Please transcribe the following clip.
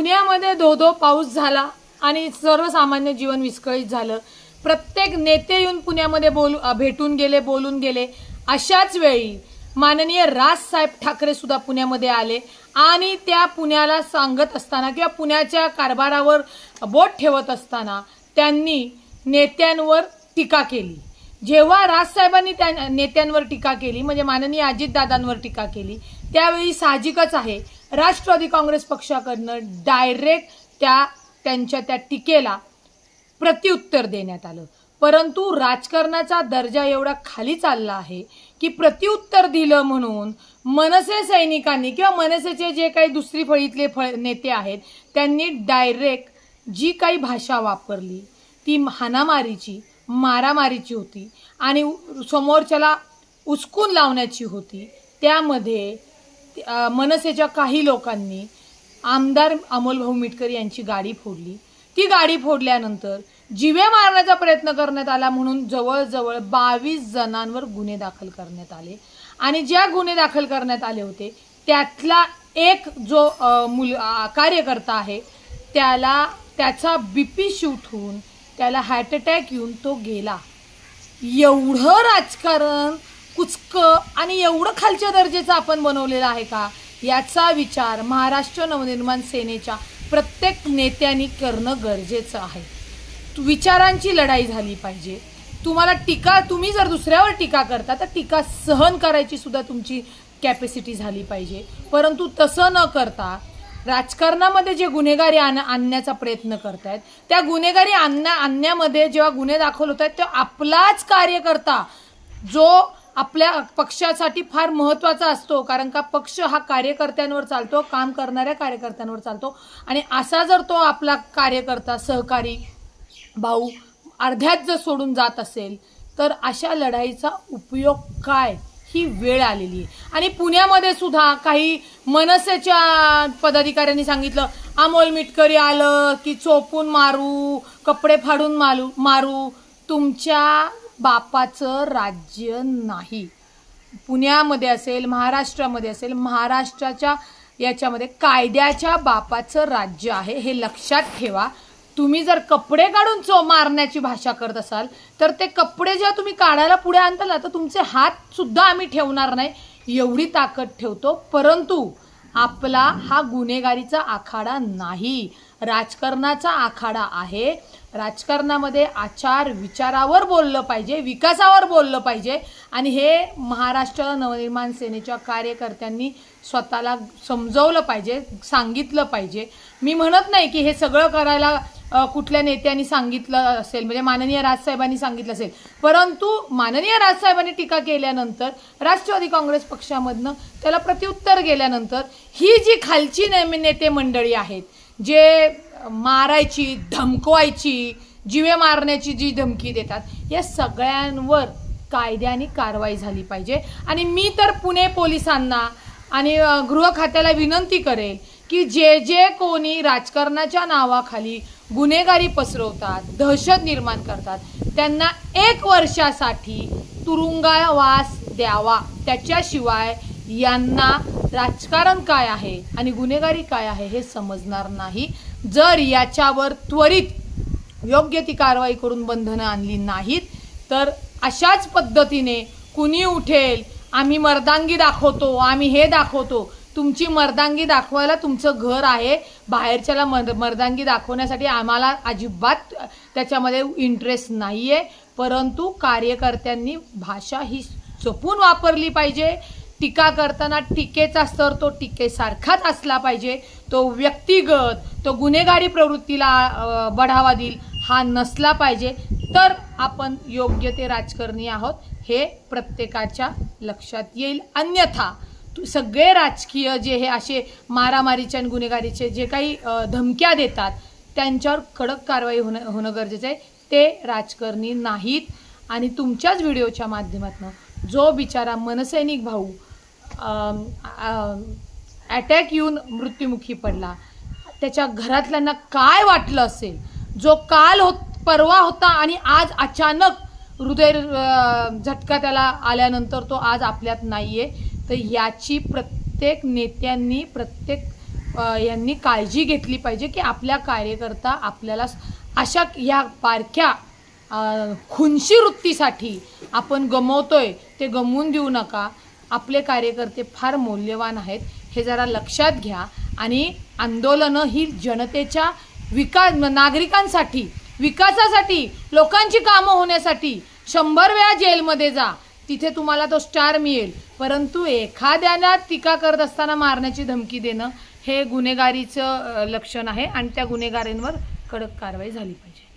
पुण्यामध्ये धो पाऊस झाला आणि सर्वसामान्य जीवन विस्कळीत झालं। प्रत्येक नेते येऊन पुण्यामध्ये भेटून गेले, बोलून गेले। अशाच वेळी माननीय राजसाहेब ठाकरे सुद्धा पुण्यामध्ये आले आणि त्या पुण्याला सांगत असताना किंवा पुण्याच्या कारभारावर बोट ठेवत असताना त्यांनी नेत्यांवर टीका केली। जेव्हा राजसाहेबांनी त्या नेत्यांवर टीका केली म्हणजे माननीय अजितदादांवर टीका केली, त्यावेळी साहजिकच आहे राष्ट्रवादी काँग्रेस पक्षाकडनं डायरेक्ट त्यांच्या त्या टीकेला प्रत्युत्तर देण्यात आलं। परंतु राजकारणाचा दर्जा एवढा खाली चालला आहे की प्रत्युत्तर दिलं म्हणून मनसे सैनिकांनी किंवा मनसेचे जे काही दुसरी फळीतले नेते आहेत त्यांनी डायरेक्ट जी काही भाषा वापरली ती हाणामारीची, मारामारीची होती आणि समोरच्याला उचकून लावण्याची होती। त्यामध्ये मनसेच्या काही लोकांनी आमदार अमोलभाऊ मिटकर यांची गाडी फोडली। ती गाडी फोडल्यानंतर जीवे मारण्याचा प्रयत्न करण्यात आला म्हणून जवळजवळ 22 जणांवर गुन्हे दाखल करण्यात आले आणि ज्या गुन्हे दाखल करण्यात आले होते त्यातला एक जो कार्यकर्ता आहे त्याचा बीपी शूट होऊन त्याला हार्ट अटॅक येऊन तो गेला। एवढं राजकारण कुचकं आणि एवढं खालच्या दर्जाचं आपण बनवलेलं आहे का, याचा विचार महाराष्ट्र नवनिर्माण सेनेच्या प्रत्येक नेत्यांनी करणं गरजेचं आहे। विचारांची लढाई झाली पाहिजे। तुम्ही जर दुसऱ्यावर टीका करता तर टीका सहन करायची सुद्धा तुमची कॅपॅसिटी झाली पाहिजे। परंतु तसं न करता राजकारणामध्ये जे गुन्हेगारी आणण्याचा प्रयत्न करतायत त्या गुन्हेगारी आणण्यामध्ये जेव्हा गुन्हे दाखल होत आहेत तेव्हा आपलाच कार्यकर्ता जो आपल्या पक्षासाठी फार महत्त्वाचा असतो, कारण का पक्ष हा कार्यकर्त्यांवर चालतो, काम करणाऱ्या कार्यकर्त्यांवर चालतो आणि असा जर तो आपला कार्यकर्ता सहकारी भाऊ अर्ध्यात जर सोडून जात असेल तर अशा लढाईचा उपयोग काय, ही वेळ आलेली आहे। आणि पुण्यामध्ये सुद्धा काही मनसेच्या पदाधिकाऱ्यांनी सांगितलं अमोल मिटकरी आलं की चोपून मारू, कपडे फाडून मारू। तुमच्या बापाचं राज्य नाही। पुण्यामध्ये असेल, महाराष्ट्रामध्ये असेल, महाराष्ट्राच्या याच्यामध्ये कायद्याच्या बापाचं राज्य आहे, हे लक्षात ठेवा। तुम्ही जर कपडे काढून मारण्याची भाषा करत असाल तर ते कपडे जेव्हा तुम्ही काढायला पुढे आणताल तर तुमचे हात सुद्धा आम्ही ठेवणार नाही, एवढी ताकद ठेवतो। परंतु आपला हा गुन्हेगारीचा आखाडा नाही, राजकारणाचा आखाडा आहे। राजकारणामध्ये आचार विचारावर बोललं पाहिजे, विकासावर बोललं पाहिजे आणि हे महाराष्ट्र नवनिर्माण सेनेच्या कार्यकर्त्यांनी स्वतःला समजवलं पाहिजे, सांगितलं पाहिजे। मी म्हणत नाही की हे सगळं करायला कुठल्या नेत्यांनी सांगितलं असेल, म्हणजे माननीय राजसाहेबांनी सांगितलं असेल, परंतु माननीय राजसाहेबांनी टीका केल्यानंतर राष्ट्रवादी काँग्रेस पक्षामधनं त्याला प्रत्युत्तर गेल्यानंतर ही जी खालची नेते मंडळी आहेत जे मारायची, धमकवायची, जीवे मारण्याची जी धमकी देतात, या सगळ्यांवर कायद्याने कारवाई झाली पाहिजे। आणि मी तर पुणे पोलिसांना आणि गृह खात्याला विनंती करेल की जे कोणी राजकारणाच्या नावाखाली गुन्हेगारी पसरवतात, दहशत निर्माण करतात, त्यांना 1 वर्षासाठी तुरुंगवास द्यावा। त्याच्याशिवाय यांना राजकारण काय आहे आणि गुन्हेगारी काय आहे हे समजणार नाही। जर याच्यावर त्वरित योग्य ती कारवाई करून बंधनं आणली नाहीत तर अशाच पद्धतीने कुणी उठेल, आम्ही मर्दांगी दाखवतो, आम्ही हे दाखवतो। तुमची मर्दांगी दाखवायला तुमचं घर आहे, बाहेरच्याला मर्दांगी दाखवण्यासाठी आम्हाला अजिबात त्याच्यामध्ये इंटरेस्ट नाहीये। परंतु कार्यकर्त्यांनी भाषा ही जपून वापरली पाहिजे। टीका करताना टीकेचा स्तर तो टीकेसारखाच असला पाहिजे, तो व्यक्तिगत, तो गुन्हेगारी प्रवृत्तीला बढावा देईल हा नसला पाहिजे। तर आपण योग्य ते राजकारणी आहोत हे प्रत्येकाच्या लक्षात येईल। अन्यथा सगळे राजकीय जे हे असे मारामारीचे आणि गुन्हेगारीचे जे काही धमक्या देतात त्यांच्यावर कडक कारवाई होणं गरजेचं आहे। ते राजकारणी नाहीत आणि तुमच्याच व्हिडिओच्या माध्यमातून जो बिचारा मनसैनिक भाऊ अटॅक येऊन मृत्युमुखी पडला त्याच्या घरातल्यांना काय वाटलं असेल, जो काल परवा होता आणि आज अचानक हृदय झटका त्याला आल्यानंतर तो आज आपल्यात नाहीये। तर याची प्रत्येक नेत्यांनी, प्रत्येक यांनी काळजी घेतली पाहिजे की आपल्या कार्यकर्ता आपल्याला अशा या बारक्या खुनशी वृत्तीसाठी आपण गमवतोय ते गमवून देऊ नका। आपले कार्यकर्ते फार मौल्यवान आहेत हे जरा लक्षात घ्या आणि आंदोलनं ही जनतेच्या नागरिकांसाठी विकासासाठी लोकांची कामं होण्यासाठी 100 वेळा जेलमध्ये जा, तिथे तुम्हाला तो स्टार मिळेल, परंतु एखाद्याला टीका करत असताना मारण्याची धमकी देणं हे गुन्हेगारीचं लक्षण आहे आणि त्या गुन्हेगारांवर कडक कारवाई झाली पाहिजे।